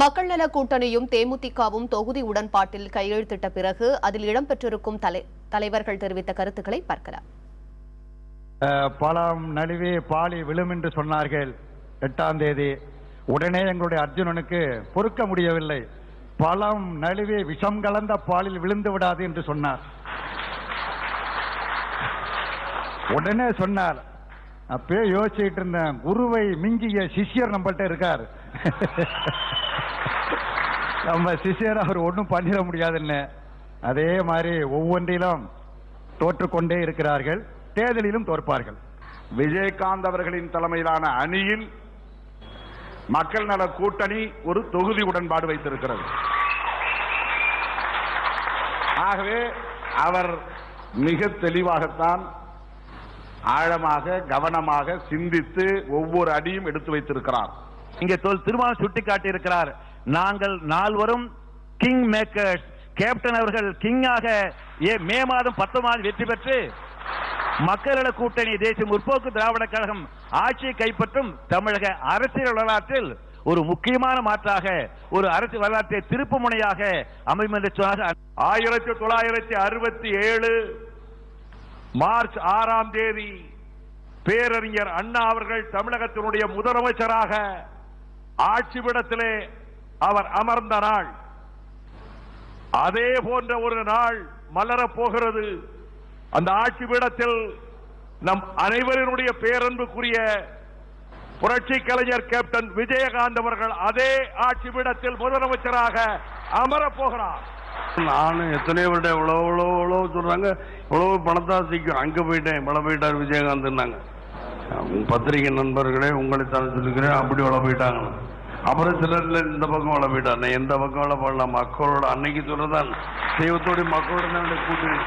மக்கள் நல கூட்டணியும் தேமுதிகவும் தொகுதி உடன்பாட்டில் கையெழுத்திட்ட பிறகு அதில் இடம்பெற்றிருக்கும் தலைவர்கள் தெரிவித்த கருத்துக்களை பார்க்கலாம். பழம் நழுவி பாலி விழும் என்று சொன்னார்கள் 8ஆம் தேதி. உடனே எங்களுடைய அர்ஜுனனுக்கு பொறுக்க முடியவில்லை. பழம் நழுவி விஷம் கலந்த பாலில் விழுந்து விடாது என்று சொன்னார். உடனே சொன்னார், அப்பயே யோசிச்சுட்டு இருந்தேன், குருவை மிஞ்சிய சிஷ்யர் நம்மள்ட்ட இருக்கார். நம்ம சிஷ்யர் அவர் ஒன்றும் பண்ணிட முடியாதுன்னு. அதே மாதிரி ஒவ்வொன்றிலும் தோற்றுக்கொண்டே இருக்கிறார்கள், தேர்தலிலும் தோற்பார்கள். விஜயகாந்த் அவர்களின் தலைமையிலான அணியில் மக்கள் நல கூட்டணி ஒரு தொகுதி உடன்பாடு வைத்திருக்கிறது. ஆகவே அவர் மிக தெளிவாகத்தான் ஆழமாக கவனமாக சிந்தித்து ஒவ்வொரு அடியும் எடுத்து வைத்திருக்கிறார். இங்கே திருமாவளவன் சுட்டிக்காட்டி இருக்கிறார், நாங்கள் நால்வரும் கிங் மேக்கர்ஸ். கேப்டன் அவர்கள் கிங்காக மே மாதம் 19 வெற்றி பெற்று மக்கள் நல கூட்டணி தேசிய முற்போக்கு திராவிட கழகம் ஆட்சியை கைப்பற்றும் தமிழக அரசியல் வரலாற்றில் ஒரு முக்கியமான மாற்றாக, ஒரு அரசியல் வரலாற்றை திருப்பு முனையாக அமையும் என்று சொன்னார். 1967 மார்ச் 6ஆம் தேதி பேரறிஞர் அண்ணா அவர்கள் தமிழகத்தினுடைய முதலமைச்சராக ஆட்சிபீடத்திலே அவர் அமர்ந்த நாள். அதே போன்ற ஒரு நாள் மலரப் போகிறது. அந்த ஆட்சிபீடத்தில் நம் அனைவரினுடைய பேரன்புக்குரிய புரட்சி கலைஞர் கேப்டன் விஜயகாந்த் அவர்கள் அதே ஆட்சிபீடத்தில் முதலமைச்சராக அமரப் போகிறார். நானும் எத்தனையோ விட இவ்வளவு சொல்றாங்க, இவ்வளவு பணத்தாசிக்கும் அங்க போயிட்டேன், பல போயிட்டார் விஜயகாந்த். பத்திரிகை நண்பர்களே உங்களை தான் சொல்லுகிறேன், அப்படி வள போயிட்டாங்க. அப்புறம் சிலர்ல இந்த பக்கம் வள போயிட்டார். எந்த பக்கம் வள போடலாம், மக்களோட அன்னைக்கு சொல்றதான் தெய்வத்தோட மக்களோட கூட்டணி.